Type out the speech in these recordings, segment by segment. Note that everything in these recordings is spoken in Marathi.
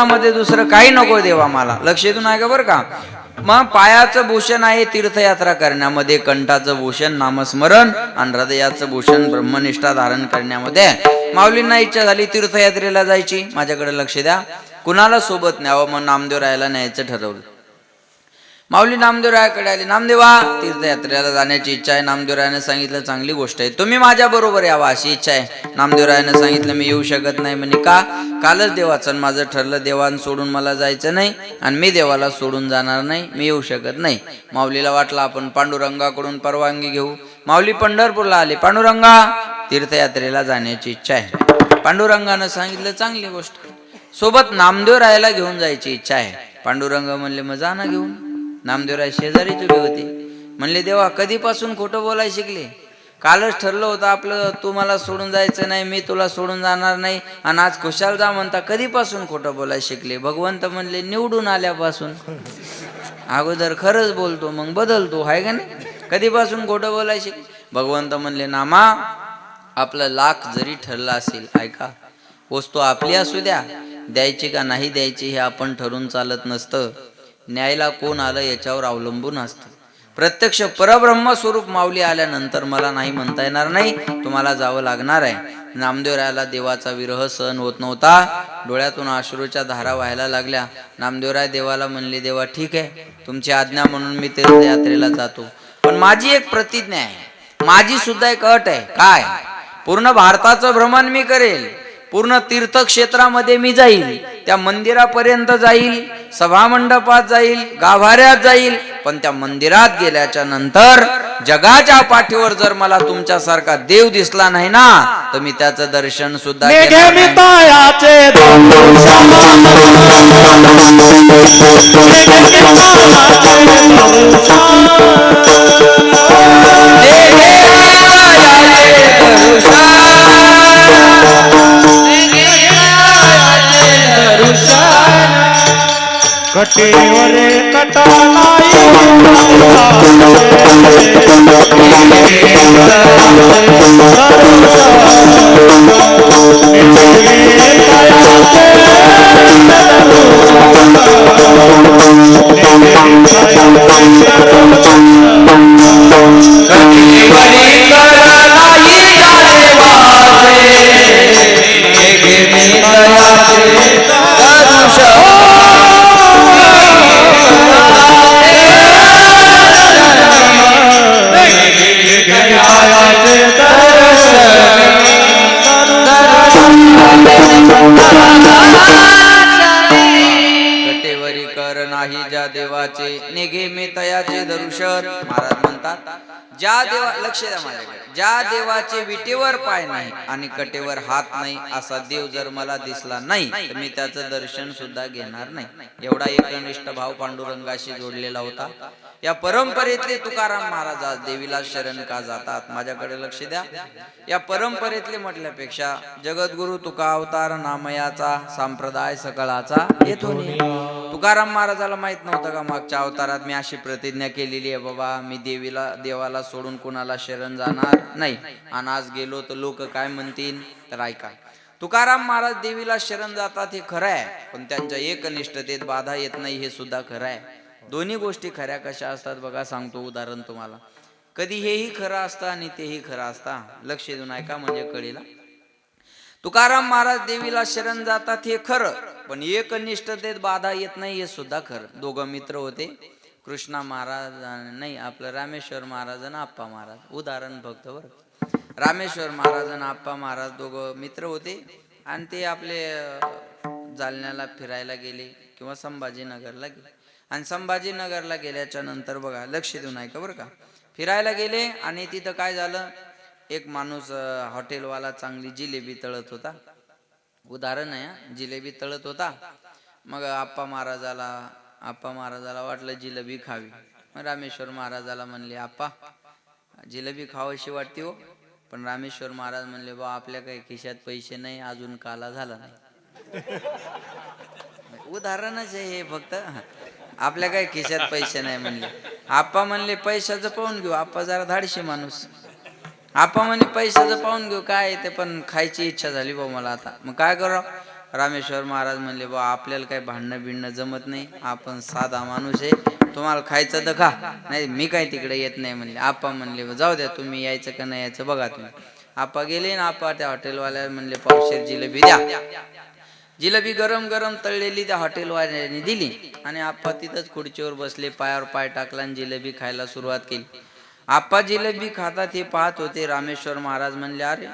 मध्ये दुसरं काही नको देवा मला. लक्ष येतो नाही का बरं का. मग पायाचं भूषण आहे तीर्थयात्रा करण्यामध्ये, कंठाचं भूषण नामस्मरण आणि हृदयाचं भूषण ब्रह्मनिष्ठा धारण करण्यामध्ये. माऊलींना इच्छा झाली तीर्थयात्रेला जायची. माझ्याकडे लक्ष द्या, कुणाला सोबत न्यावं. मग नामदेवरायाला न्यायचं ठरवलं. माऊली नामदेवरायाकडे आली. नामदेवा, तीर्थयात्रेला जाण्याची इच्छा आहे. नामदेवरायाने सांगितलं चांगली गोष्ट आहे, तुम्ही माझ्या बरोबर यावा अशी इच्छा आहे. नामदेवरायाने सांगितलं मी येऊ शकत नाही. म्हणे का? कालच देवाचं माझं ठरलं, देवान सोडून मला जायचं नाही आणि मी देवाला सोडून जाणार नाही, मी येऊ शकत नाही. माऊलीला वाटलं आपण पांडुरंगाकडून परवानगी घेऊ. माऊली पंढरपूरला आली. पांडुरंगा, तीर्थयात्रेला जाण्याची इच्छा आहे. पांडुरंगानं सांगितलं चांगली गोष्ट, सोबत नामदेवरायाला घेऊन जायची इच्छा आहे. पांडुरंग म्हणले मग जा ना घेऊन. नामदेवराय शेजारीच उभे होते. म्हणले देवा कधीपासून खोटं बोलाय शिकले? कालच ठरलं होतं आपलं, तू मला सोडून जायचं नाही, मी तुला सोडून जाणार नाही, आणि आज खुशाल जा म्हणता, कधीपासून खोटं बोलाय शिकले? भगवंत म्हणले निवडून आल्यापासून. अगोदर खरंच बोलतो मग बदलतो, हाय का नाही? कधीपासून खोटं बोलाय शिकले? भगवंत म्हणले नामा, आपलं लाख जरी ठरलं असेल, ऐका, वस्तू आपली असू द्या, द्यायची का नाही द्यायची हे आपण ठरून चालत नसतं. न्यायला कोण आलं याच्यावर अवलंबून असतं. प्रत्यक्ष परब्रह्म स्वरूप माऊली आल्यानंतर मला नाही म्हणता येणार नाही, तुम्हाला जावं लागणार आहे. नामदेवरायाला देवाचा विरह सहन होत नव्हता. डोळ्यातून अश्रूच्या धारा व्हायला लागल्या. नामदेवराय देवाला म्हणले देवा ठीक आहे, तुमची आज्ञा म्हणून मी तीर्थयात्रेला जातो, पण माझी एक प्रतिज्ञा आहे, माझी सुद्धा एक अट आहे. काय? पूर्ण भारताचं भ्रमण मी करेल, पूर्ण तीर्थक्षेत्रामध्ये मी जाईल, त्या मंदिरापर्यंत जाईल, सभामंडपात जाईल, गाभाऱ्यात जाईल, पण त्या मंदिरात गेल्याच्या नंतर जगाच्या पाठीवर जर मला तुमच्यासारखा देव दिसला नाही ना, तर मी त्याचं दर्शन सुद्धा कटेवर कटालाई देवाचे निघे मी तयाचे दर्शन. महाराज म्हणतात ज्या देवा, लक्ष द्या माझ्याकडे, ज्या देवाचे विटेवर पाय नाही आणि कटेवर हात नाही असा देव जर मला दिसला नाही तर मी त्याचं दर्शन सुद्धा घेणार नाही. एवढा एकनिष्ठ भाव पांडुरंगाशी जोडलेला होता. या परंपरेतले तुकाराम महाराज आज देवीला शरण का जातात? माझ्याकडे लक्ष द्या. या परंपरेतले म्हटल्यापेक्षा जगद्गुरु तुका अवतार नामयाचा संप्रदाय सकळाचा येतो. तुकाराम महाराजाला माहित नव्हतं का मागच्या अवतारात मी अशी प्रतिज्ञा केलेली आहे, बाबा मी देवाला सोडून कोणाला शरण जाणार नाही, आणि आज गेलो तर लोक काय म्हणतील? तर ऐका, तुकाराम महाराज देवीला शरण जातात हे खरं आहे, पण त्यांच्या एकनिष्ठतेत बाधा येत नाही हे सुद्धा खरं आहे. दोन्ही गोष्टी खऱ्या कशा असतात बघा, सांगतो उदाहरण तुम्हाला. कधी हेही खरं असतं आणि तेही खरं असतं. लक्ष देऊन ऐका म्हणजे कळेल. तुकाराम महाराज देवीला शरण जातात हे खरं, पण एकनिष्ठतेत बाधा येत नाही हे सुद्धा खरं. दोघं मित्र होते, कृष्णा महाराज नाही आपलं रामेश्वर महाराज आणि आप्पा महाराज. उदाहरण फक्त बरं. रामेश्वर महाराज आणि आप्पा महाराज दोघं मित्र होते, आणि ते आपले जालन्याला फिरायला गेले किंवा संभाजीनगरला गेले. आणि संभाजीनगरला गेल्याच्या नंतर बघा, लक्ष देऊन ऐका बरं का, फिरायला गेले आणि तिथं काय झालं, एक माणूस हॉटेलवाला चांगली जिलेबी तळत होता. उदाहरण आहे, जिलेबी तळत होता. मग आप्पा महाराजाला वाटलं जिलेबी खावी. मग रामेश्वर महाराजाला म्हणले आप्पा जिलेबी खावीशी वाटते हो. पण रामेश्वर महाराज म्हणले बा आपल्या काही खिशात पैसे नाही, अजून काला झाला नाही. उदाहरणच आहे हे फक्त. आपल्या काही खिशात पैसे नाही म्हणले. आप्पा म्हणले पैशाचं पाहून घेऊ. आप्पा जरा धाडशी माणूस. आप्पा म्हणे पैशाचं पाहून घेऊ काय ते, पण खायची इच्छा झाली बा मला आता, मग काय करू? रामेश्वर महाराज म्हणले बा आपल्याला काही भांडणं बिणणं जमत नाही, आपण साधा माणूस आहे, तुम्हाला खायचं तर खा, नाही मी काही तिकडे येत नाही म्हणले. आप्पा म्हणले जाऊ द्या, तुम्ही यायचं का नाही यायचं बघा तुम्ही. आप्पा गेले ना, आप्पा त्या हॉटेलवाल्याला म्हणले पावशेर जिलेबी द्या. जिलेबी गरम गरम तळलेली त्या हॉटेलवाल्याने दिली आणि आप्पा तिथंच खुर्चीवर बसले, पायावर पाय टाकला आणि जिलेबी खायला सुरुवात केली. आप्पा जिलेबी खातात हे पाहत होते. रामेश्वर महाराज म्हणले अरे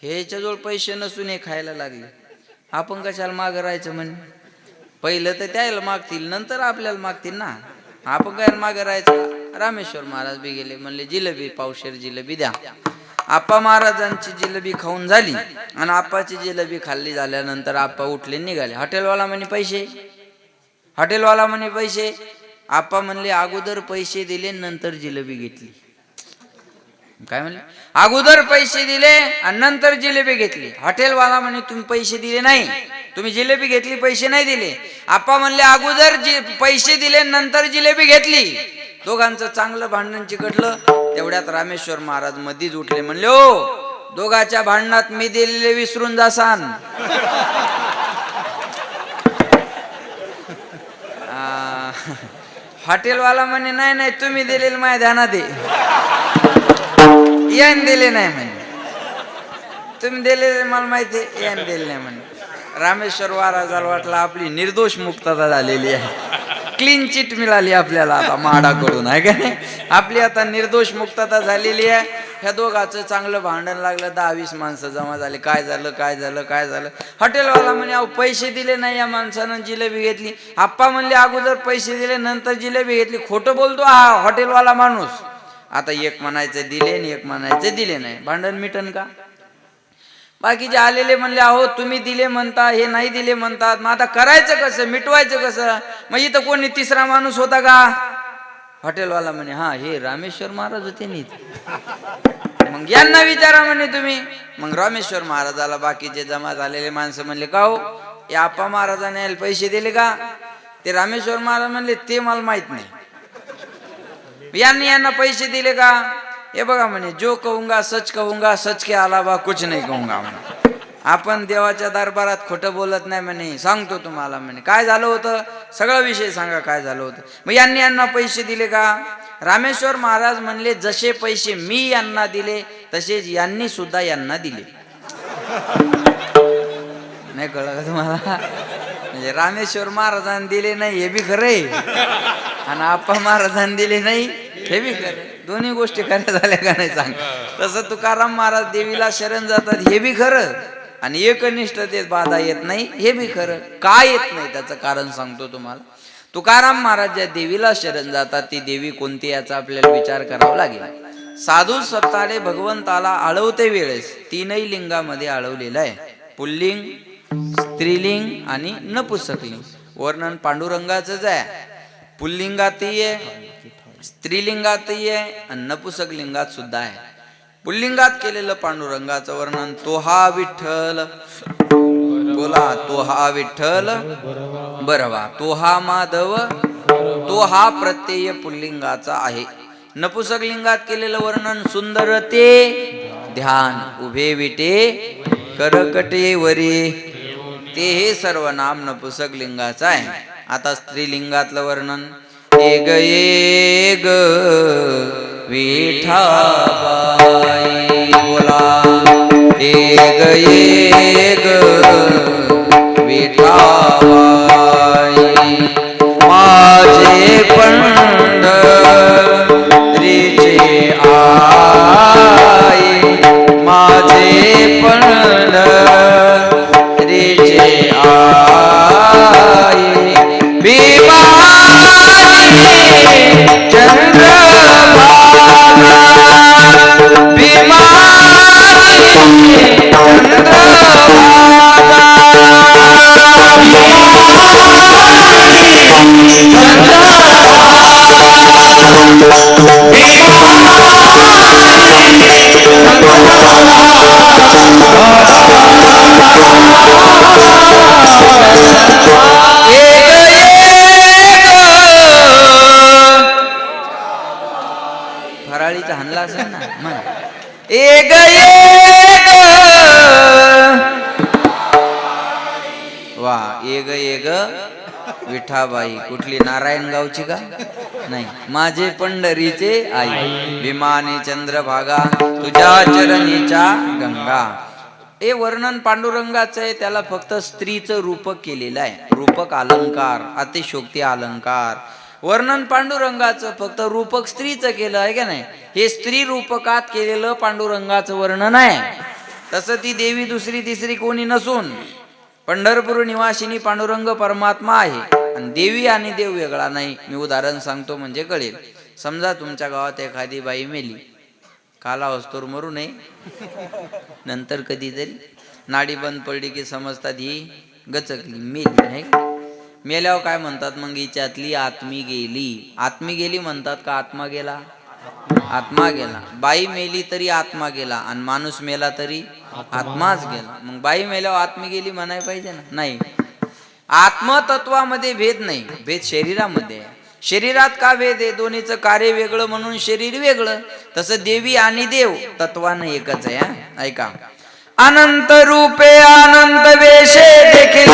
ह्याच्याजवळ पैसे नसून हे खायला लागले, आपण कशाला मागं राहायचं म्हणे. पहिलं तर त्याला मागतील, नंतर आपल्याला मागतील ना, आपण काय मागं राहायचं. रामेश्वर महाराज बी गेले, म्हणले जिलेबी पावशेर जिलेबी द्या. आप्पा महाराजांची जिलेबी खाऊन झाली आणि आप्पाची जिलेबी खाल्ली झाल्यानंतर आप्पा उठले निघाले. हॉटेलवाला म्हणे पैसे, हॉटेलवाला म्हणे पैसे. आप्पा म्हणले अगोदर पैसे दिले नंतर जिलेबी घेतली. काय म्हणले, अगोदर पैसे दिले आणि नंतर जिलेबी घेतली. हॉटेलवाला म्हणे तुम्ही पैसे दिले नाही, तुम्ही जिलेबी घेतली, पैसे नाही दिले. आप्पा म्हणले अगोदर पैसे दिले नंतर जिलेबी घेतली. दोघांचं चांगलं भांडण चिकटलं. तेवढ्यात रामेश्वर महाराज मधीच उठले, म्हणले ओ दोघाच्या भांडणात मी दिलेले विसरून जासान. हॉटेलवाला म्हणे नाही नाही तुम्ही दिलेले माझ्या ध्यानात यान दिले नाही म्हणे, तुम्ही दिलेले मला माहिती आहे, यान दिले नाही म्हणे. रामेश्वर महाराजाला वाटलं आपली निर्दोष मुक्तता झालेली आहे, क्लीन चिट मिळाली आपल्याला आता माडाकडून, आहे का नाही. आपली आता निर्दोष मुक्तता झालेली आहे. ह्या दोघांचं चांगलं भांडण लागलं. 10-20 माणसं जमा झाले. काय झालं काय झालं काय झालं. हॉटेलवाला म्हणे अहो पैसे दिले नाही या माणसानं, जिलेबी घेतली. आप्पा म्हणले अगोदर पैसे दिले नंतर जिलेबी घेतली. खोटं बोलतो हा हॉटेलवाला माणूस. आता एक म्हणायचं दिले आणि एक म्हणायचं दिले नाही, भांडण मिटन का. बाकीचे आलेले म्हणले अहो तुम्ही दिले म्हणता, हे नाही दिले म्हणतात, मग आता करायचं कसं, मिटवायचं कसं. मग इथं कोणी तिसरा माणूस होता का. हॉटेलवाला म्हणे हा हे रामेश्वर महाराज होते नी, मग यांना विचारा म्हणे तुम्ही. मग रामेश्वर महाराजाला बाकीचे जमा झालेले माणसं म्हणले का हो हे आप्पा महाराजाने पैसे दिले का. ते रामेश्वर महाराज म्हणले ते मला माहित नाही. यांना पैसे दिले का. हे बघा म्हणे जो कहूंगा सच कहूंगा, सच के अलावा कुछ नाही कहूंगा म्हणे. आपण देवाच्या दरबारात खोटं बोलत नाही म्हणे, सांगतो तुम्हाला म्हणे काय झालं होतं, सगळा विषय सांगा काय झालं होतं. मग यांना पैसे दिले का. रामेश्वर महाराज म्हणले जसे पैसे मी यांना दिले तसेच यांनी सुद्धा यांना दिले. नाही कळलं का तुम्हाला. म्हणजे रामेश्वर महाराजांनी दिले नाही हे बी खरे आणि आप्पा महाराजांनी दिले नाही हे बी खरे. दोन्ही गोष्टी खऱ्या झाल्या का नाही सांग. तसं तुकाराम महाराज देवीला शरण जातात हे बी खरं आणि एकनिष्ठतेत बाधा येत नाही हे बी खरं. का येत नाही त्याचं कारण सांगतो तुम्हाला. तुकाराम महाराज ज्या देवीला शरण जातात ती देवी कोणती याचा आपल्याला विचार करावा लागेल. साधू सत्तारे भगवंताला आळवते वेळेस तीनही लिंगामध्ये आळवलेलं आहे. पुल्लिंग, स्त्रीलिंग आणि नपुंसकलिंग. वर्णन पांडुरंगाचंच आहे. पुल्लिंगातही आहे, स्त्रीलिंगातही आहे आणि नपुंसक लिंगात सुद्धा आहे. पुल्लिंगात केलेलं पांडुरंगाचं वर्णन तो हा विठ्ठल, बोला तो हा विठ्ठल बरवा, तो हा माधव, तो हा प्रत्यय पुल्लिंगाचा आहे. नपुंसक लिंगात केलेलं वर्णन सुंदर ते ध्यान, उभे विटे करकटे वरी, ते हे सर्व नाम नपुंसक लिंगाचं आहे. आता स्त्रीलिंगातलं वर्णन एग एग विठाबाई, बोला एग एग विठाबाई, माझे पंढरीचे आई, माझे पंढरीचे आई, चंद्रभागा विठाबाई. कुठली नारायणगावची का? नाही. माझे पंढरीचे आई, विमानी चंद्रभागा, तुझ्या चरणीच्या गंगा. हे वर्णन पांडुरंगाचं आहे. त्याला फक्त स्त्रीचं रूपक केलेलं आहे. रूपक अलंकार, अतिशोक्ती अलंकार. वर्णन पांडुरंगाचं फक्त रूपक स्त्रीचं केलं आहे का नाही. हे स्त्री रूपकात केलेलं पांडुरंगाचं वर्णन आहे. तसं ती देवी दुसरी तिसरी कोणी नसून पंढरपूर निवासिनी पांडुरंग परमात्मा आहे. आणि देवी आणि देव वेगळा नाही. मी उदाहरण सांगतो म्हणजे कळेल. समजा तुमच्या गावात एखादी बाई मेली, काला वस्तूर मरू नये, नंतर कधीतरी नाडी बंद पडली की समजतात ही गचकली, मेली आहे. मेल्यावर काय म्हणतात मग? हिच्यातली आत्मी गेली. आत्मी गेली म्हणतात का आत्मा गेला? आत्मा गेला. बाई मेली तरी आत्मा गेला आणि माणूस मेला तरी आत्माच गेला. मग बाई मेल्यावर आत्मी गेली म्हणाय पाहिजे ना? नाही. आत्मतत्वामध्ये भेद नाही, भेद शरीरामध्ये आहे. शरीरात का भेद आहे? दोन्हीचं कार्य वेगळं म्हणून शरीर वेगळं. तसं देवी आणि देव तत्वानं एकच आहे. ऐका. अनंत रूपे अनंत वेशे देखील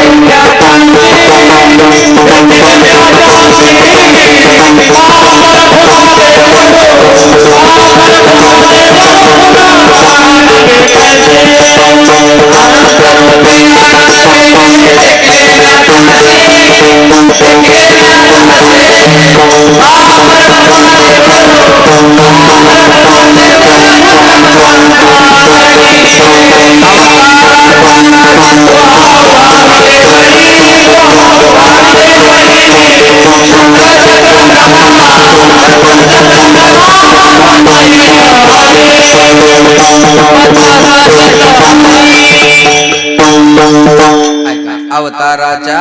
अवताराच्या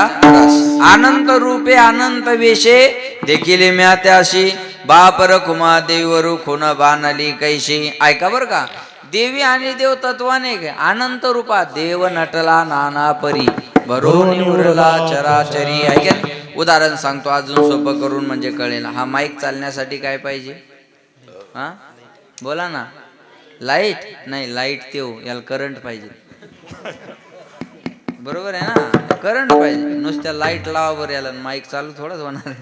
अनंत रूपे अनंत वेशे देखील म्या त्याशी बापर खुमा देवरू खुन बानली कैशी. ऐका बर का. देवी आणि देव तत्वाने अनंत रूपात देव नटला नाना परी भरून उरला चराचरी. ऐका. उदाहरण सांगतो अजून सोपं करून म्हणजे कळेल. हा माईक चालण्यासाठी काय पाहिजे? हा बोला ना. लाईट नाही, लाईट तेव याला करंट पाहिजे. बरोबर आहे ना. करंट पाहिजे. नुसत्या लाईट लावा बरं याला, माईक चालू थोडंच होणार आहे.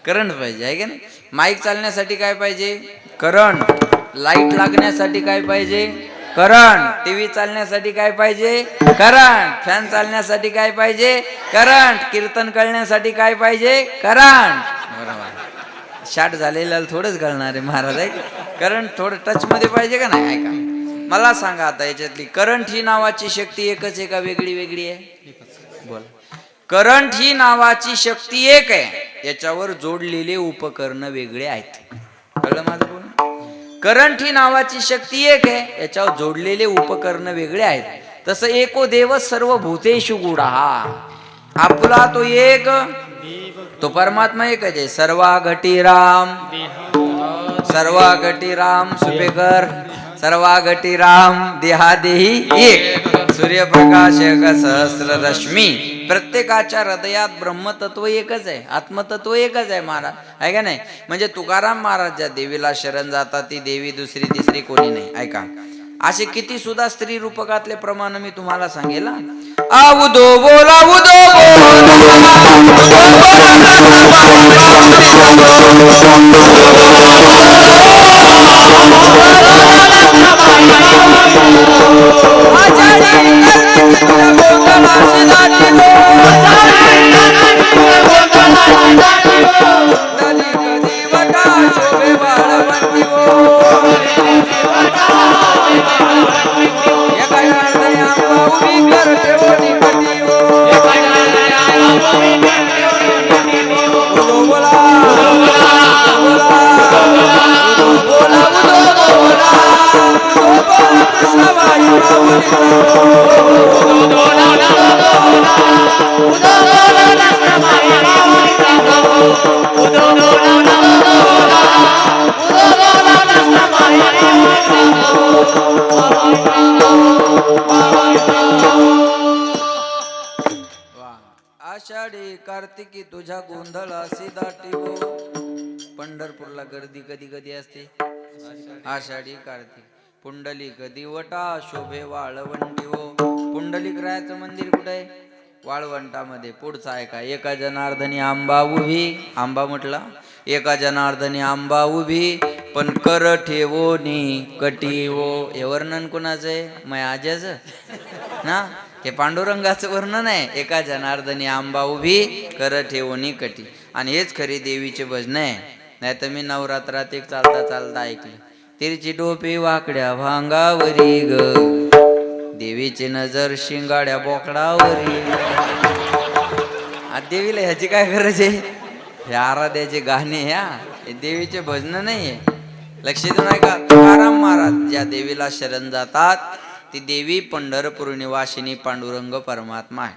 करंट पाहिजे आहे का नाही. माईक चालण्यासाठी काय पाहिजे? करंट. लाईट लागण्यासाठी काय पाहिजे? करंट. टीव्ही चालण्यासाठी काय पाहिजे? करंट. फॅन चालण्यासाठी काय पाहिजे? करंट. कीर्तन कळण्यासाठी काय पाहिजे? करंट. बरोबर. शॉर्ट झालेला थोडंच कळणार आहे महाराज आहे. करंट थोडं टच मध्ये पाहिजे का नाही. ऐका. मला सांगा आता याच्यातली करंट ही नावाची शक्ती एकच आहे का वेगळी वेगळी आहे? बोल. करंट ही नावाची शक्ती एक आहे. याच्यावर जोडलेले उपकरण वेगळे आहेत. कळलं माझं बोल? करंट ही नावाची शक्ती एक आहे. याच्यावर जोडलेले उपकरण वेगळे आहेत. तसं एको देव सर्व भूतेषु गुढा. आपला तो एक, तो परमात्मा एकच आहे. सर्वा घटी राम, सर्वा घटी राम सुपेकर, सर्वा घटी राम देहादेही एक. सूर्यप्रकाश सहस्र रश्मी. प्रत्येकाच्या हृदयात ब्रह्मतत्व एकच आहे, आत्मतत्व एकच आहे महाराज आहे का नाही. म्हणजे तुकाराम महाराज ज्या देवीला शरण जातात ती देवी दुसरी तिसरी कोणी नाही. ऐका. असे किती सुद्धा स्त्री रूपकातले प्रमाण मी तुम्हाला सांगेल. आउदो बोला उदो आषाढी कार्तिकी तुझ्या गोंधळासी दाटी हो. पंढरपूरला गर्दी कधी कधी असते? आषाढी कार्तिक. पुंडलिक दिवटा शोभे वाळवंटी हो. पुंडलिक रायाचं मंदिर कुठे आहे? वाळवंटामध्ये पुढचा आहे का, एका जनार्दनी आंबा उभी, आंबा म्हटला, एका जनार्दनी आंबा उभी पण कर ठेवोनी कटी वो. हे वर्णन कुणाचं आहे? मग आज्याचं ना, हे पांडुरंगाचं वर्णन आहे. एका जनार्दनी आंबा उभी कर ठेवोनी कटी. आणि हेच खरी देवीचे भजन आहे. नाही तर मी नवरात्रात एक चालता चालता ऐकले, तिरची टोपी वाकड्या भांगावरी ग, देवीची नजर शिंगाड्या बोकडावरी. आज देवीला ह्याची काय गरज आहे? हे आराध्याचे गाणे, ह्या हे देवीचे भजन नाहीये. लक्ष देऊ नये का? तुकाराम महाराज ज्या देवीला शरण जातात ती देवी पंढरपूर निवासिनी पांडुरंग परमात्मा आहे.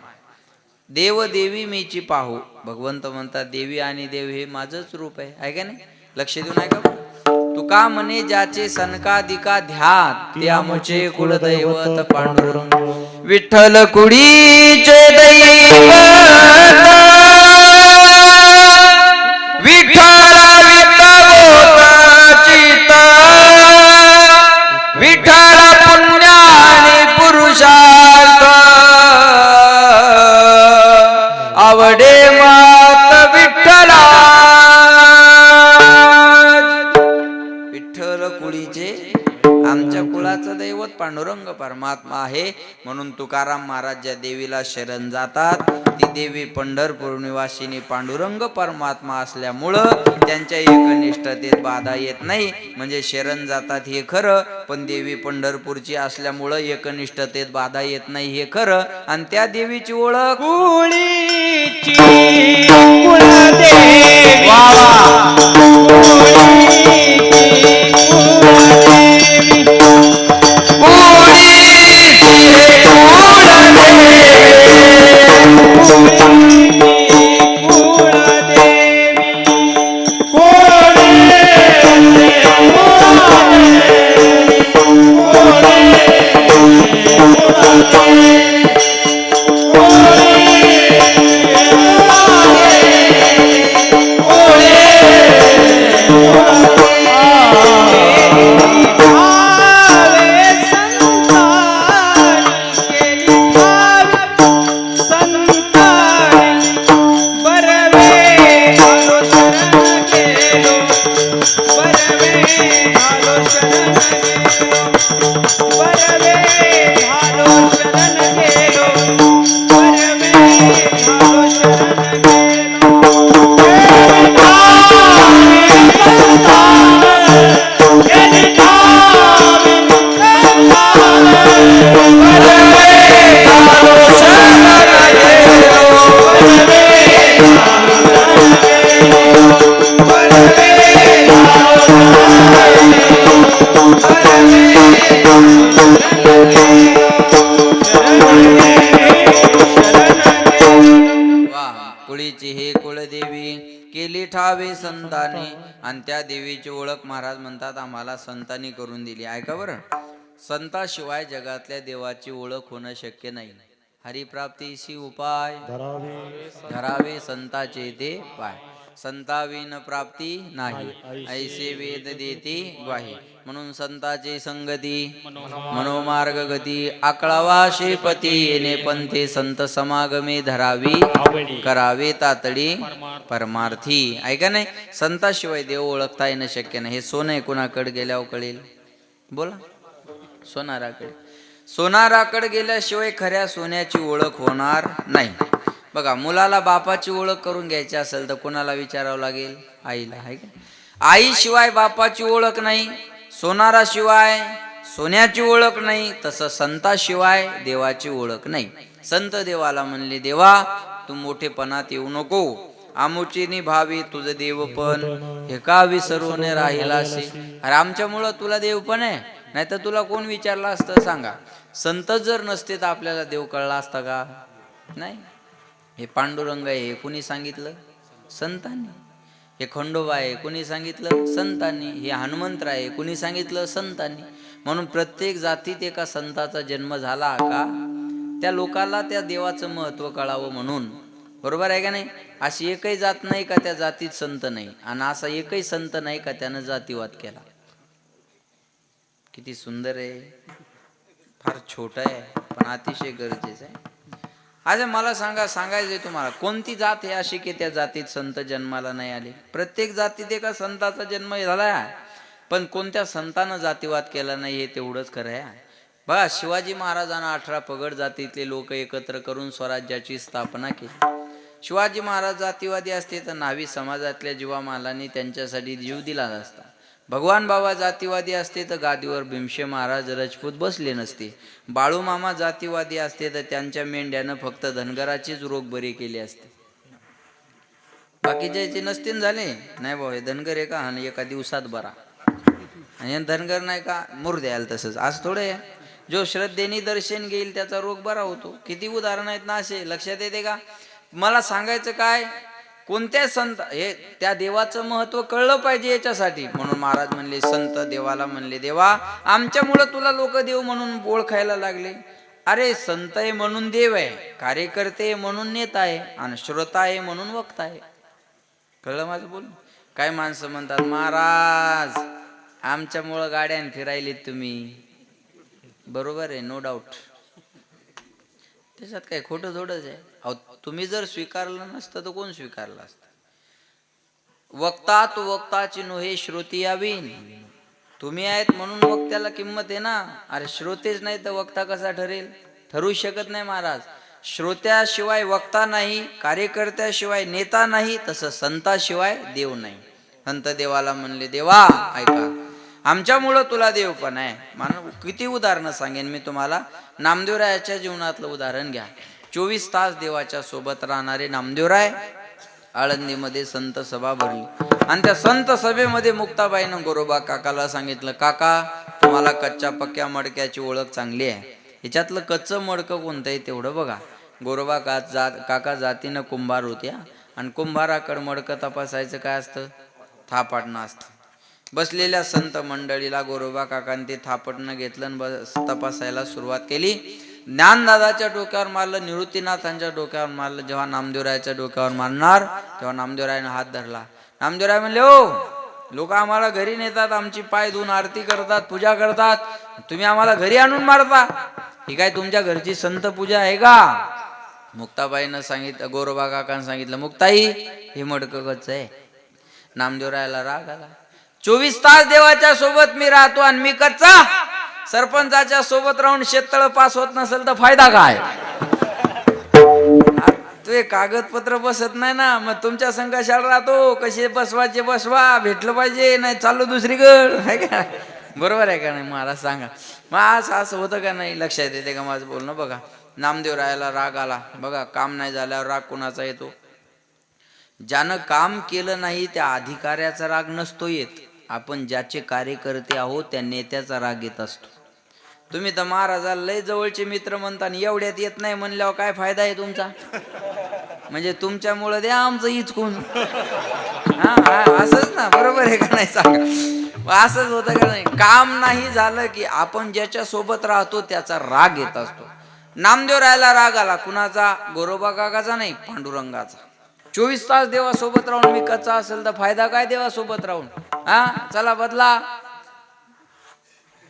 देव देवी मीची पाहू, भगवंत म्हणतात देवी आणि देव हे माझंच रूप आहे का नाही? लक्ष देऊ नये का? तुका म्हणे ज्याचे सनकादिका ध्यात, ते आमचे कुलदैवत पांडुरंग. विठ्ठल कुडीचे दैवत, विठ्ठला विठ्ठलोचित, विठ्ठल पुण्याने पुरुषार्थ, आवडे मात विठ्ठला. विठ्ठल कुळीचे आमच्या कुळाचं दैवत पांडुरंग परमात्मा आहे. म्हणून तुकाराम महाराज ज्या देवीला शरण जातात ती देवी पंढरपूर निवासिनी पांडुरंग परमात्मा असल्यामुळं त्यांच्या एकनिष्ठतेत बाधा येत नाही. म्हणजे शरण जातात हे खरं, पण देवी पंढरपूरची असल्यामुळं एकनिष्ठतेत बाधा येत नाही हे खरं. आणि त्या देवीची ओळख कुळीची कुलदेवी, वा वा. कुळीची हे कुळदेवी केली ठावे संतांनी. आणि त्या देवीची ओळख महाराज म्हणतात आम्हाला संतांनी करून दिली. ऐका बरं, संताशिवाय जगातल्या देवाची ओळख होणं शक्य नाही. हरिप्राप्तीशी उपाय धरावे संताचे ते पाय, संताविन प्राप्ती नाही, ऐसे वेद देते ग्वाही. म्हणून संताचे संगती मनोमार्ग गती, आकळावा शेपती येणे पंथे, संत समागमे धरावी करावे तातडी परमार्थी. ऐका नाही, संताशिवाय देव ओळखता येणं शक्य नाही. हे सोनं कुणाकडे गेल्यावर कळेल? बोला. सोनाराकडे. सोनाराकडे गेल्याशिवाय खऱ्या सोन्याची ओळख होणार नाही. बघा, मुलाला बापाची ओळख करून घ्यायची असेल तर कोणाला विचारावं लागेल? आईला. आहे का? आईशिवाय बापाची ओळख नाही, सोनाराशिवाय सोन्याची ओळख नाही, तसं संताशिवाय देवाची ओळख नाही. संत देवाला म्हणले, देवा तू मोठेपणात येऊ नको, आमुचीनी भावी तुझं देवपण, हे का विसरून राहिलासी. अरे आमच्यामुळं तुला देवपण आहे, नाही तर तुला कोण विचारलं असतं सांगा? संत जर नसते तर आपल्याला देव कळला असता का? नाही. हे पांडुरंग आहे, हे कुणी सांगितलं? संतांनी. हे खंडोबा आहे, कुणी सांगितलं? संतांनी. हे हनुमंत आहे, कुणी सांगितलं? संतांनी. म्हणून प्रत्येक जातीत एका संताचा जन्म झाला का त्या लोकाला त्या देवाचं महत्व कळावं म्हणून. बरोबर आहे का नाही? अशी एकही जात नाही का त्या जातीत संत नाही, आणि असा एकही संत नाही का त्यानं जातीवाद केला. किती सुंदर आहे. फार छोटा आहे पण अतिशय गरजेचं आहे. असं मला सांगायचंय तुम्हाला, कोणती जात आहे अशी की त्या जातीत संत जन्माला नाही आले? प्रत्येक जातीत एका संताचा जन्म झाला, पण कोणत्या संतानं जातीवाद केला नाही हे तेवढंच खरं आहे. बघा, शिवाजी महाराजांना 18 पगड जातीतले लोक एकत्र करून स्वराज्याची स्थापना केली. शिवाजी महाराज जातीवादी असते तर न्हावी समाजातल्या जीवामालांनी त्यांच्यासाठी जीव दिला असता. भगवान बाबा जातीवादी असते तर गादीवर भीमशे महाराज राजपूत बसले नसते. बाळूमामा जातीवादी असते तर त्यांच्या मेंढ्यानं फक्त धनगराचीच रोग बरी केली असते. बाकीचे नसतील झाले नाही भाऊ, हे धनगर आहे का आणि एका दिवसात बरा, आणि धनगर नाही का मूर द्यायला तसंच. आज थोडे जो श्रद्धेने दर्शन घेईल त्याचा रोग बरा होतो. किती उदाहरण आहेत ना असे, लक्षात येते का? मला सांगायचं काय, कोणत्या संत हे त्या देवाचं महत्व कळलं पाहिजे याच्यासाठी. म्हणून महाराज म्हणले, संत देवाला म्हणले, देवा आमच्यामुळं तुला लोक देव म्हणून ओळखायला लागले. अरे संत आहे म्हणून देव आहे, कार्यकर्ते आहे म्हणून नेता आहे, आणि श्रोता आहे म्हणून वक्ता आहे. कळलं माझं बोल? काय माणसं म्हणतात, महाराज आमच्यामुळं गाड्यान फिरायलेत तुम्ही. बरोबर आहे, नो डाऊट, त्याच्यात काय खोटं थोडंच आहे. अहो तुम्ही जर स्वीकारलं नसतं तर कोण स्वीकारलं असतं? वक्ता तो वक्ताची नोहे श्रोती यावीन. तुम्ही आहेत म्हणून वक्त्याला किंमत आहे ना. अरे श्रोतेच नाही तर वक्ता कसा ठरेल? ठरू शकत नाही महाराज. श्रोत्याशिवाय वक्ता नाही, कार्यकर्त्याशिवाय नेता नाही, तसं संताशिवाय देव नाही. संत देवाला म्हणले, देवा ऐका आमच्यामुळं तुला देव पण आहे. म्हणून किती उदाहरणं सांगेन मी तुम्हाला. नामदेवरायाच्या जीवनातलं उदाहरण घ्या. 24 तास देवाच्या सोबत राहणारे नामदेवराय, आळंदीमध्ये संत सभा भरली, आणि त्या संत सभेमध्ये मुक्ताबाईनं गोरोबा काकाला सांगितलं, काका तुम्हाला कच्च्या पक्क्या मडक्याची ओळख चांगली आहे, ह्याच्यातलं कच्चं मडकं कोणतं आहे तेवढं बघा. गोरोबा काका जातीनं कुंभार होत्या, आणि कुंभाराकडं मडकं तपासायचं काय असतं? थापाटणं असतं. बसलेल्या संत मंडळीला गोरोबा काकांनी ते थापटणं घेतलं आणि तपासायला सुरुवात केली. ज्ञानदादाच्या डोक्यावर मारलं, निवृत्तीनाथांच्या डोक्यावर मारलं. जेव्हा नामदेवरायाच्या डोक्यावर मारणार तेव्हा नामदेवरायानं हात धरला. नामदेवराय म्हणले, हो लोक आम्हाला घरी नेतात, आमची पाय धुवून आरती करतात, पूजा करतात, तुम्ही आम्हाला घरी आणून मारता, ही काय तुमच्या घरची संत पूजा आहे का? मुक्ताबाईनं सांगितलं, गोरोबा काकांनी सांगितलं, मुक्ताई हे मडकं कच्चं आहे. नामदेवरायाला राग आला. 24 तास देवाच्या सोबत मी राहतो आणि मी कच्चा? सरपंचाच्या सोबत राहून शेततळ पास होत नसेल तर फायदा काय? ते कागदपत्र बसत नाही ना, मग तुमच्या संघाशाला राहतो, कसे बसवायचे बसवा, भेटलं पाहिजे, नाही चाललो दुसरीकडे, आहे का? बरोबर आहे का नाही मला सांगा. मग असं होतं का नाही? लक्षात येते का माझं बोलणं? बघा, नामदेवरायाला राग आला. बघा, काम नाही झाल्यावर राग कोणाचा येतो? ज्यानं काम केलं नाही त्या अधिकाऱ्याचा राग नसतो येत. आपण ज्याचे कार्यकर्ते आहोत त्या नेत्याचा राग येत असतो. तुम्ही तर महाराजाला लय जवळचे मित्र म्हणता, एवढ्यात येत नाही म्हणल्यावर काय फायदा आहे तुमचा? म्हणजे तुमच्यामुळं द्या आमचं हिचकून. हा असंच ना, बरोबर आहे का नाही सांगा? असंच होतं का नाही? काम नाही झालं की आपण ज्याच्या सोबत राहतो त्याचा राग येत असतो. नामदेवरायाला राग आला. कुणाचा? गोरोबा काकाचा नाही, पांडुरंगाचा. 24 तास देवासोबत राहून मी कच्चा असेल तर फायदा काय देवासोबत राहून? चला बदला.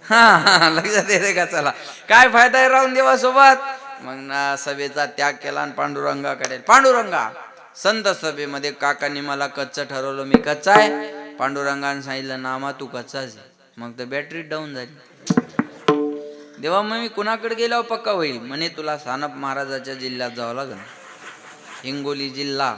लक्षात येते का? चला काय फायदा आहे राहून देवासोबत? मग ना सभेचा त्याग केला आणि पांडुरंगाकडे. पांडुरंगा, संत सभेमध्ये काकांनी मला कच्चं ठरवलं, मी कच्चा आहे. पांडुरंगाने सांगितलं, नामा तू कच्चाच आहे. मग तर बॅटरी डाऊन झाली. देवा मग मी कुणाकडे गेल्यावर पक्का होईल? म्हणे तुला सानप महाराजाच्या जिल्ह्यात जावं लागेल. हिंगोली जिल्हा,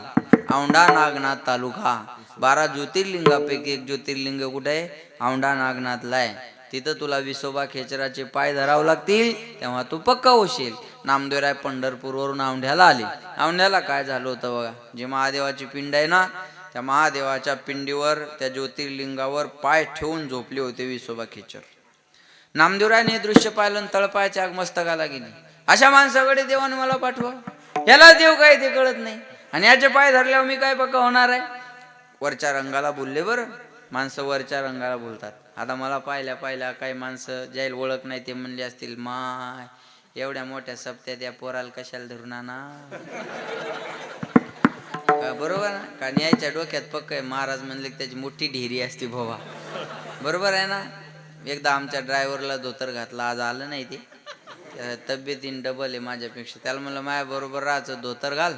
औंढा नागनाथ तालुका. 12 ज्योतिर्लिंगापैकी एक ज्योतिर्लिंग कुठे आहे? औंढा नागनाथला आहे. तिथं तुला विसोबा खेचराचे पाय धरावं लागतील, तेव्हा तू पक्का होशील. नामदेवराय पंढरपूरवरून औंढ्याला आले. औंढ्याला काय झालं होतं बघा, जे महादेवाची पिंड आहे ना, त्या महादेवाच्या पिंडीवर, त्या ज्योतिर्लिंगावर पाय ठेवून झोपले होते विसोबा खेचर. नामदेवरायने हे दृश्य पाहिलं, तळपायाच्या आग मस्तकाला गेली. अशा माणसाकडे देवाने मला पाठवा, याला देव काय ते कळत नाही, आणि याचे पाय धरल्यावर मी काय पक्का होणार आहे? वरच्या रंगाला बोलले बरं, माणसं वरच्या रंगाला बोलतात. आता मला पाहिल्या काही माणसं ज्याला ओळख नाही ते म्हणले असतील, माय एवढ्या मोठ्या सप्त्यात या पोराला कशाला धरून आणा? बरोबर ना? कारण यायच्या डोक्यात पक्क आहे, महाराज म्हणले त्याची मोठी ढेरी असते भावा. बरोबर आहे ना? एकदा आमच्या ड्रायव्हरला धोतर घातला, आज आलं नाही ते तब्येतीन डबल आहे माझ्यापेक्षा. त्याला म्हणलं माझ्या बरोबर राहायचं, धोतर घाल.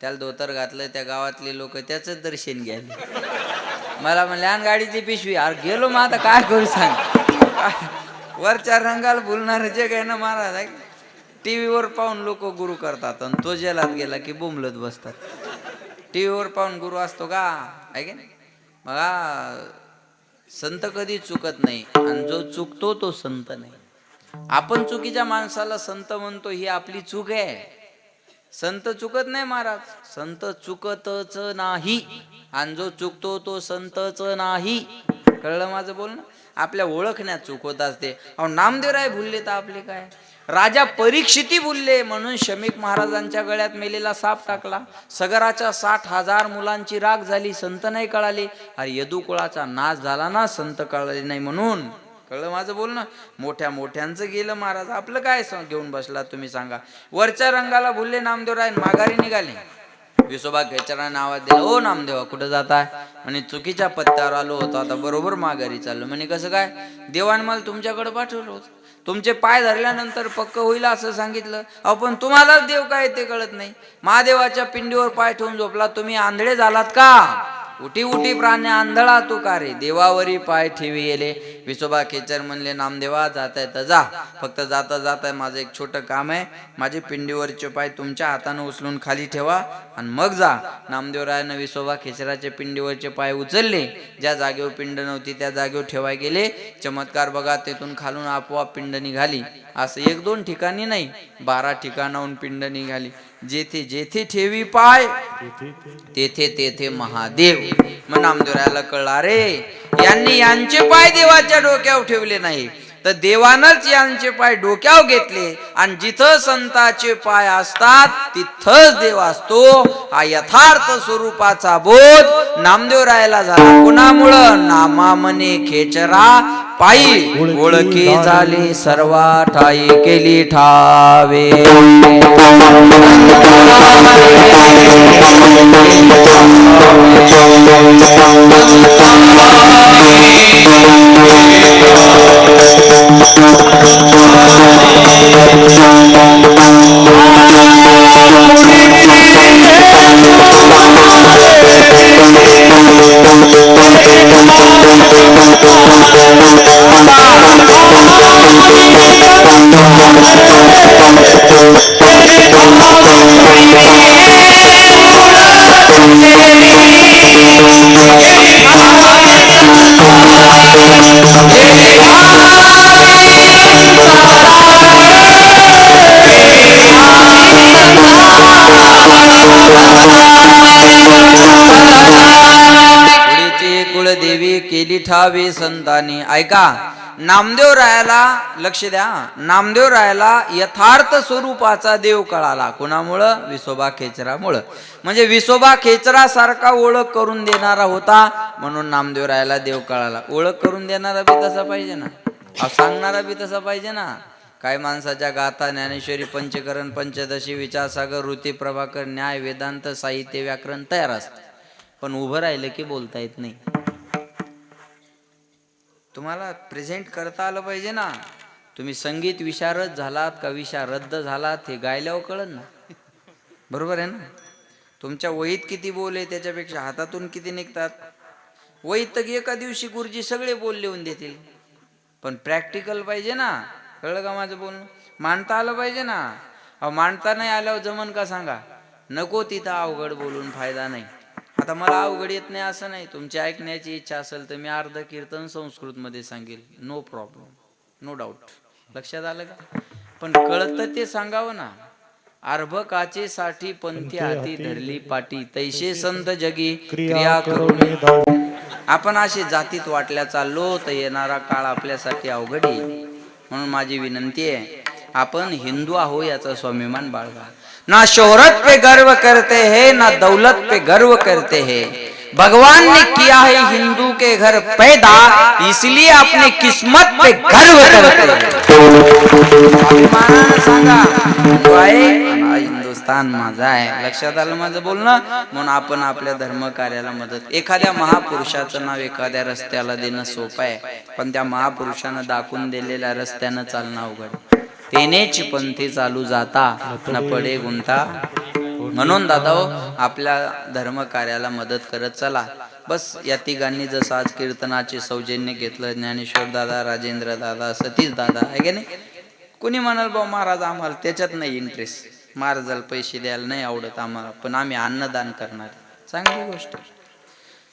त्याला धोतर घातलं, त्या गावातले लोक त्याच दर्शन घ्यायले. मला म्हणले आण गाडीची पिशवी. अरे गेलो मग आता काय करू सांग. वरच्या रंगाला भुलणार जे काय ना महाराज. टीव्हीवर पाहून लोक गुरु करतात आणि तो जेलात गेला की बोंबलत बसतात. टीव्हीवर पाहून गुरु असतो का? आहे की नाही? बघा, संत कधी चुकत नाही आणि जो चुकतो तो संत नाही. आपण चुकीच्या माणसाला संत म्हणतो, ही आपली चूक आहे. संत चुकत नाही महाराज, संत चुकतच नाही आणि जो चुकतो तो संतच नाही. कळलं माझं बोलणं? आपल्या ओळखण्यात चूक होत असते. अहो नामदेवराय भुलले तर आपले काय? राजा परीक्षिती भुलले म्हणून शमीक महाराजांच्या गळ्यात मेलेला साप टाकला. सगराच्या 60,000 मुलांची राख झाली, संत नाही कळाले. अरे यदुकुळाचा नाश झाला ना, संत कळाले नाही म्हणून. कळलं माझं बोलणं? मोठ्या मोठ्यांचं गेलं महाराज, आपलं काय घेऊन बसला तुम्ही सांगा. वरच्या रंगाला भुलले नामदेवराय, माघारी निघाले. विसोबा खेचराने आवाज दिला, ओ नामदेवा कुठं जाताय? म्हणे चुकीच्या पत्त्यावर आलो होतो, आता बरोबर माघारी चाललो. म्हणे कसं काय? देवाने मला तुमच्याकडे पाठवलं होतं, तुमचे पाय धरल्यानंतर पक्क होईल असं सांगितलं. आपण तुम्हाला देव काय ते कळत नाही. महादेवाच्या पिंडीवर पाय ठेवून झोपला, तुम्ही आंधळे झालात का? उठी उठी प्राणी आंधळा तू का रे, देवावरी पाय ठेवी गेले. विसोबा खेचर म्हणले, नामदेवा जाताय तर जा, फक्त जाता जाताय माझं एक छोटं काम आहे. माझे पिंडीवरचे पाय तुमच्या हाताने उचलून खाली ठेवा आणि मग जा. नामदेवरायानं विसोबा खेचराचे पिंडीवरचे पाय उचलले. ज्या जागेवर पिंड नव्हती त्या जागेवर ठेवाय गेले. चमत्कार बघा, तेथून खालून आपोआप पिंड निघाली. असं 1-2 ठिकाणी नाही, 12 ठिकाणाहून पिंड निघाली. जेथे जेथे ठेवी पाय तेथे तेथे महादेव. मग नामदेवरायाला कळला, रे यांनी यांचे पाय देवाच्या डोक्यावर ठेवले नाही, तर देवानच यांचे पाय डोक्यावर घेतले. आणि जिथं संताचे पाय असतात तिथंच देव असतो. हा यथार्थ स्वरूपाचा बोध नामदेवरायाला झाला. कुणामुळं? नामा मने खेचरा पायी ओळखी झाली, सर्वा ठाई केली ठावे. कुळदेवी केली ठावे संतांनी. ऐका, नामदेवरायाला लक्ष द्या, नामदेवरायाला यथार्थ स्वरूपाचा देव कळाला. कुणामुळं? विसोबा खेचरामुळं. म्हणजे विसोबा खेचरा सारखा ओळख करून देणारा होता म्हणून नामदेवरायाला देव कळाला. ओळख करून देणारा बी तसा पाहिजे ना, सांगणारा बी तसा पाहिजे ना. काय माणसाच्या गाथा, ज्ञानेश्वरी, पंचकरण, पंचदशी, विचारसागर, ऋती, प्रभाकर, न्याय, वेदांत, साहित्य, व्याकरण तयार असतं, पण उभं राहिलं की बोलता येत नाही. तुम्हाला प्रेझेंट करता आलं पाहिजे ना. तुम्ही संगीत विशारद झालात का विशारद झालात हे गायल्यावर कळलं ना. बरोबर आहे ना? तुमच्या वहीत किती बोल आहे त्याच्यापेक्षा हातातून किती निघतात. वहीत तर एका दिवशी गुरुजी सगळे बोल लिहून देतील, पण प्रॅक्टिकल पाहिजे ना. कळलं का माझं बोलणं? मांडता आलं पाहिजे ना. अहो मांडता नाही आल्यावर जमन का सांगा? नको तिथं अवघड बोलून फायदा नाही. आता मला अवघड येत नाही असं नाही, तुमची ऐकण्याची इच्छा असेल तर मी अर्ध कीर्तन संस्कृत मध्ये सांगेल, नो प्रॉब्लेम, नो डाऊट. लक्षात आलं का? पण कळतं ते सांगावं ना. अर्भकाचे साठी पंथी हाती धरली पाटी, तैसे संत जगी क्रिया करून. आपण असे जातीत वाटल्या चाललो तर येणारा काळ आपल्यासाठी अवघड आहे. म्हणून माझी विनंती आहे, आपण हिंदू आहो याचा स्वाभिमान बाळगा. ना शोहरत पे गर्व करते हैं, ना दौलत पे गर्व करते हैं. भगवान ने किया है हिंदू के घर पैदा, इसलिए अपनी किस्मत पे गर्व करते हैं. अभिमानानं सांगा, हिंदुस्तान माझा आहे. लक्षात आलं माझं बोलणं? म्हणून आपण आपल्या धर्म कार्याला मदत. एखाद्या महापुरुषाचं नाव एखाद्या रस्त्याला देणं सोपं आहे, पण त्या महापुरुषानं दाखवून दिलेल्या रस्त्यानं चालणं अवघड. तेनेच पंथी चालू जाता न पडे गुंता. म्हणून दादाओ आपल्या धर्म कार्याला मदत करत चला. बस या तिघांनी जसं आज कीर्तनाचे सौजन्य घेतलं, ज्ञानेश्वर दादा, राजेंद्र दादा, सतीश दादा आहे की नाही. कुणी म्हणाल बा महाराज आम्हाला त्याच्यात नाही इंटरेस्ट, महाराजाला पैसे द्यायला नाही आवडत आम्हाला, पण आम्ही अन्नदान करणार. चांगली गोष्ट.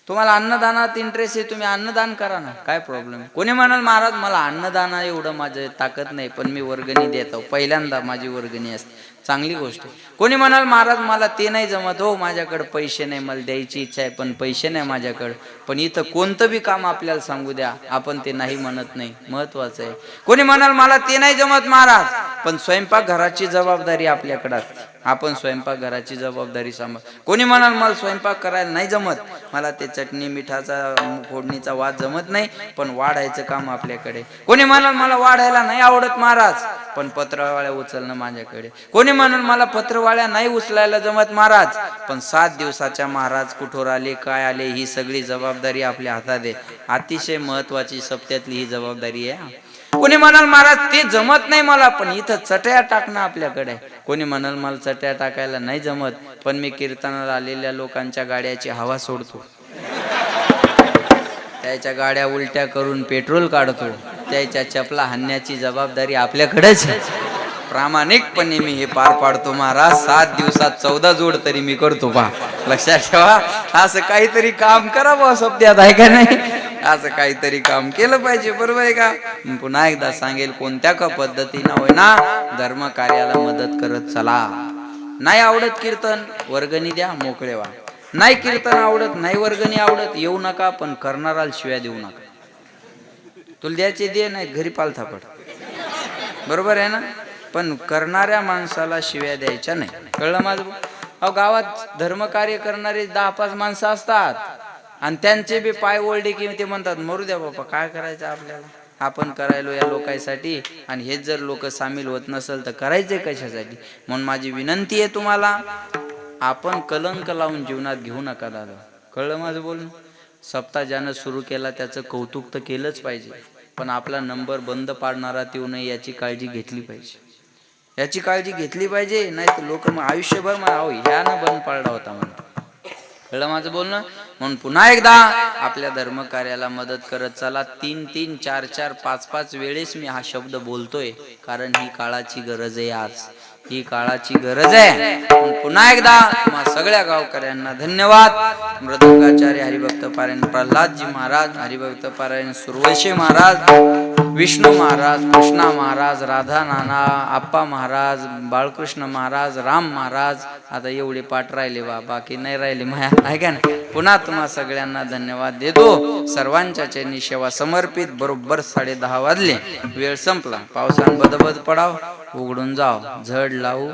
तुम्हाला अन्नदानात इंटरेस्ट आहे, तुम्ही अन्नदान करा ना, काय प्रॉब्लेम. कोणी म्हणाल महाराज मला अन्नदाना एवढं माझं ताकद नाही, पण मी वर्गणी देतो, पहिल्यांदा माझी वर्गणी असते. चांगली गोष्ट. कोणी म्हणाल महाराज मला ते नाही जमत हो, माझ्याकडे पैसे नाही, मला द्यायची इच्छा आहे पण पैसे नाही माझ्याकडे. पण इथं कोणतं बी काम आपल्याला सांगू द्या, आपण ते नाही म्हणत नाही, महत्वाचं आहे. कोणी म्हणाल मला ते नाही जमत महाराज, पण स्वयंपाक घराची जबाबदारी आपल्याकडे असते, आपण स्वयंपाक घराची जबाबदारी सांभाळ. कोणी म्हणाल मला स्वयंपाक करायला नाही जमत, मला ते चटणी मिठाचा फोडणीचा वाद जमत नाही, पण वाढायचं काम आपल्याकडे. कोणी म्हणाल मला वाढायला नाही आवडत महाराज, पण पत्रवाळ्या उचलणं माझ्याकडे. कोणी म्हणाल मला पत्रवाळ्या नाही उचलायला जमत महाराज, पण 7 दिवसाच्या महाराज कुठोर आले काय आले ही सगळी जबाबदारी आपल्या हातात आहे. अतिशय महत्वाची सप्त्यातली ही जबाबदारी आहे. कोणी म्हणाल महाराज ते जमत नाही मला, पण इथं चटया टाकणं आपल्याकडे. कोणी म्हणाल मला चटया टाकायला नाही जमत, पण मी कीर्तनाला आलेल्या लोकांच्या गाड्याची हवा सोडतो, त्याच्या गाड्या उलट्या करून पेट्रोल काढतो, त्याच्या चपला हाणण्याची जबाबदारी आपल्याकडेच. प्रामाणिकपणे मी हे पार पाडतो महाराज. 7 दिवसात 14 जोड तरी मी करतो पहा, लक्षात ठेवा. असं काहीतरी काम करा बा सप्त्यात, आहे का नाही. असं काहीतरी काम केलं पाहिजे, बरोबर आहे का. पुन्हा एकदा सांगेल, कोणत्या का पद्धतीनं होय ना धर्म कार्याला मदत करत चला. नाही आवडत कीर्तन, वर्गणी द्या, मोकळे व्हा. नाही कीर्तन आवडत, नाही वर्गणी आवडत, येऊ नका, पण करणाराला शिव्या देऊ नका. तुला द्यायचे दे, नाही घरी पालथापड, बरोबर आहे ना. पण करणाऱ्या माणसाला शिव्या द्यायच्या नाही, कळलं माझं. अहो गावात धर्मकार्य करणारे 10-5 माणसं असतात, आणि त्यांचे बी पाय ओढले की ते म्हणतात मरू द्या बाबा, काय करायचं आपल्याला, आपण करायलो या लोकांसाठी, आणि हेच जर लोक सामील होत नसेल तर करायचे कशासाठी. म्हणून माझी विनंती आहे तुम्हाला, आपण कलंक लावून जीवनात घेऊ नका दादा, कळलं माझं बोलणं. सप्ताह ज्यानं सुरू केला त्याचं कौतुक तर केलंच पाहिजे, पण आपला नंबर बंद पाडणारा येऊ नये याची काळजी घेतली पाहिजे, याची काळजी घेतली पाहिजे. नाही तर लोक मग आयुष्यभर मग आहो ह्यानं बंद पाडला होता म्हणून, कळलं माझं बोलणं. म्हणून पुन्हा एकदा आपल्या धर्म कार्याला मदत करत चला. 3-3, 4-4, 5-5 वेळेस मी हा शब्द बोलतोय, कारण ही काळाची गरज आहे. आज ही काळाची गरज आहे. पुन्हा एकदा तुम्हा सगळ्या गावकऱ्यांना धन्यवाद. मृदंगाचार्य हरिभक्त पारायण प्रल्हादजी महाराज, हरिभक्त पारायण सुरवैशे महाराज, विष्णू महाराज, कृष्णा महाराज, राधा नाना, आप्पा महाराज, बाळकृष्ण महाराज, राम महाराज. आता एवढे पाठ राहिले बा, बाकी नाही राहिले माया, आहे का नाही. पुन्हा तुम्हा सगळ्यांना धन्यवाद देतो. सर्वांच्या चरणी सेवा समर्पित. बरोबर 10:30 वाजले, वेळ संपला. पावसान बदबद पडाव, उघडून जाव, झड लावू.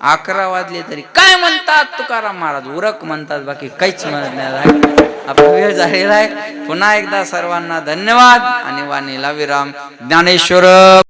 11 वाजले तरी काय म्हणतात तुकाराम महाराज, उरक म्हणतात, बाकी काहीच म्हणत नाही. आपला वेळ झालेला आहे. पुन्हा एकदा सर्वांना धन्यवाद आणि वाणीला विराम. ज्ञानेश्वर